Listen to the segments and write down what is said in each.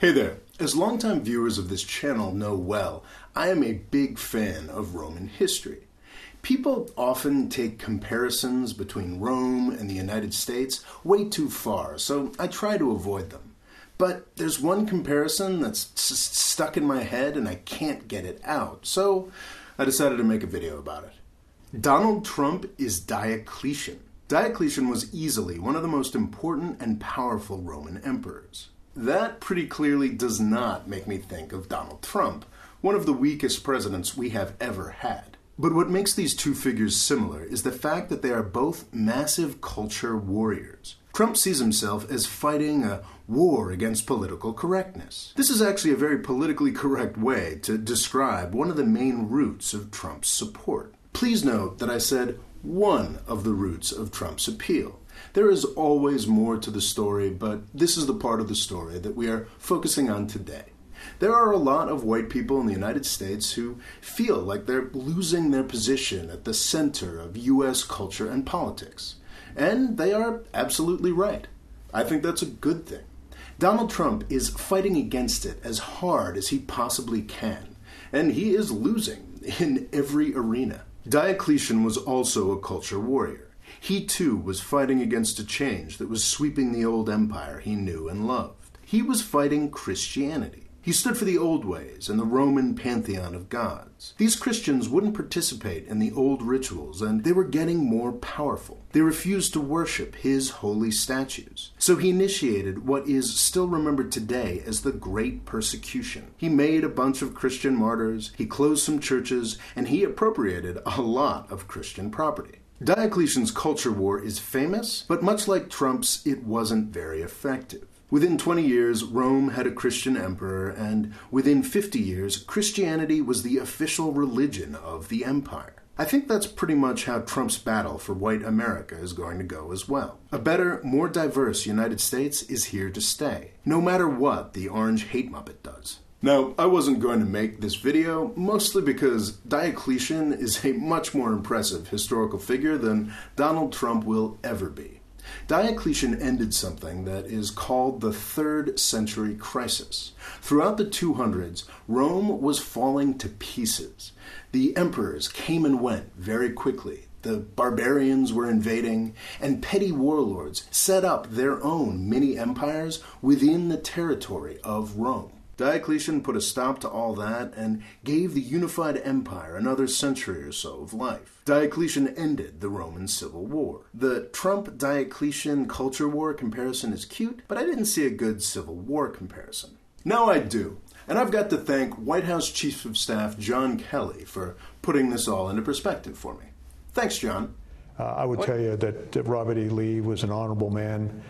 Hey there. As longtime viewers of this channel know well, I am a big fan of Roman history. People often take comparisons between Rome and the United States way too far, so I try to avoid them. But there's one comparison that's stuck in my head and I can't get it out, so I decided to make a video about it. Donald Trump is Diocletian. Diocletian was easily one of the most important and powerful Roman emperors. That pretty clearly does not make me think of Donald Trump, one of the weakest presidents we have ever had. But what makes these two figures similar is the fact that they are both massive culture warriors. Trump sees himself as fighting a war against political correctness. This is actually a very politically correct way to describe one of the main roots of Trump's support. Please note that I said one of the roots of Trump's appeal. There is always more to the story, but this is the part of the story that we are focusing on today. There are a lot of white people in the United States who feel like they're losing their position at the center of U.S. culture and politics. And they are absolutely right. I think that's a good thing. Donald Trump is fighting against it as hard as he possibly can, and he is losing in every arena. Diocletian was also a culture warrior. He too was fighting against a change that was sweeping the old empire he knew and loved. He was fighting Christianity. He stood for the old ways and the Roman pantheon of gods. These Christians wouldn't participate in the old rituals, and they were getting more powerful. They refused to worship his holy statues. So he initiated what is still remembered today as the Great Persecution. He made a bunch of Christian martyrs, he closed some churches, and he appropriated a lot of Christian property. Diocletian's culture war is famous, but much like Trump's, it wasn't very effective. Within 20 years, Rome had a Christian emperor, and within 50 years, Christianity was the official religion of the empire. I think that's pretty much how Trump's battle for white America is going to go as well. A better, more diverse United States is here to stay, no matter what the orange hate muppet does. Now, I wasn't going to make this video, mostly because Diocletian is a much more impressive historical figure than Donald Trump will ever be. Diocletian ended something that is called the 3rd century crisis. Throughout the 200s, Rome was falling to pieces. The emperors came and went very quickly. The barbarians were invading, and petty warlords set up their own mini-empires within the territory of Rome. Diocletian put a stop to all that and gave the unified empire another century or so of life. Diocletian ended the Roman Civil War. The Trump-Diocletian culture war comparison is cute, but I didn't see a good Civil War comparison. Now I do, and I've got to thank White House Chief of Staff John Kelly for putting this all into perspective for me. Thanks, John. I would tell you that Robert E. Lee was an honorable man.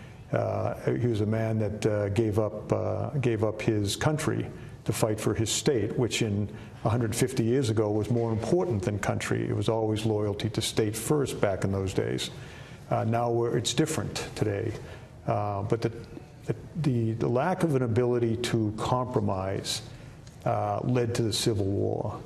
He was a man that gave up his country to fight for his state, which in 150 years ago was more important than country. It was always loyalty to state first back in those days. Now it's different today. But the lack of an ability to compromise led to the Civil War.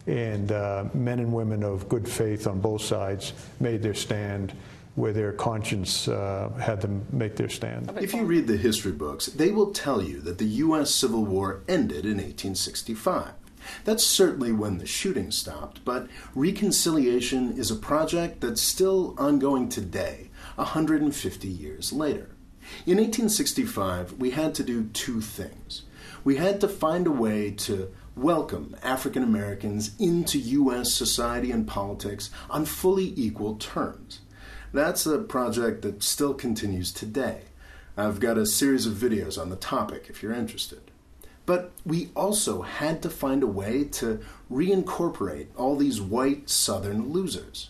And men and women of good faith on both sides made their stand where their conscience had them make their stand. If you read the history books, they will tell you that the U.S. Civil War ended in 1865. That's certainly when the shooting stopped, but reconciliation is a project that's still ongoing today, 150 years later. In 1865, we had to do two things. We had to find a way to welcome African Americans into U.S. society and politics on fully equal terms. That's a project that still continues today. I've got a series of videos on the topic if you're interested. But we also had to find a way to reincorporate all these white Southern losers.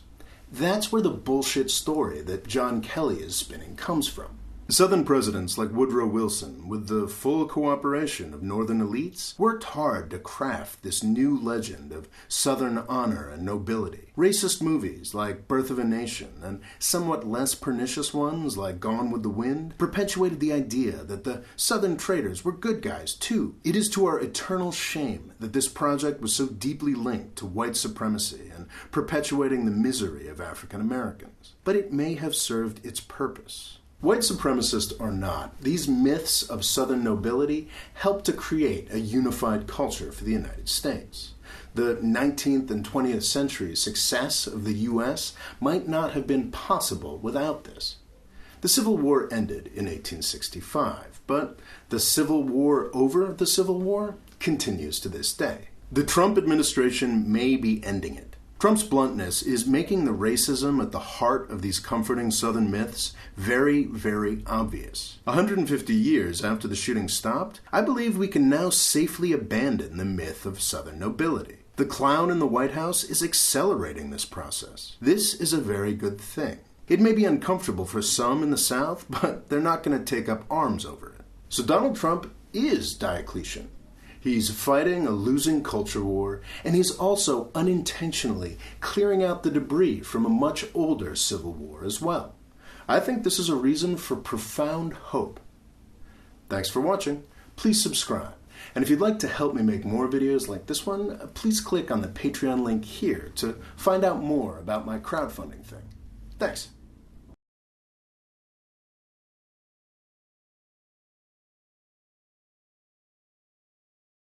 That's where the bullshit story that John Kelly is spinning comes from. Southern presidents like Woodrow Wilson, with the full cooperation of Northern elites, worked hard to craft this new legend of Southern honor and nobility. Racist movies like Birth of a Nation and somewhat less pernicious ones like Gone with the Wind perpetuated the idea that the Southern traders were good guys too. It is to our eternal shame that this project was so deeply linked to white supremacy and perpetuating the misery of African Americans. But it may have served its purpose. White supremacist or not, these myths of Southern nobility helped to create a unified culture for the United States. The 19th and 20th century success of the U.S. might not have been possible without this. The Civil War ended in 1865, but the Civil War over the Civil War continues to this day. The Trump administration may be ending it. Trump's bluntness is making the racism at the heart of these comforting Southern myths very, very obvious. 150 years after the shooting stopped, I believe we can now safely abandon the myth of Southern nobility. The clown in the White House is accelerating this process. This is a very good thing. It may be uncomfortable for some in the South, but they're not going to take up arms over it. So Donald Trump is Diocletian. He's fighting a losing culture war, and he's also unintentionally clearing out the debris from a much older civil war as well. I think this is a reason for profound hope. Thanks for watching. Please subscribe. And if you'd like to help me make more videos like this one, please click on the Patreon link here to find out more about my crowdfunding thing. Thanks.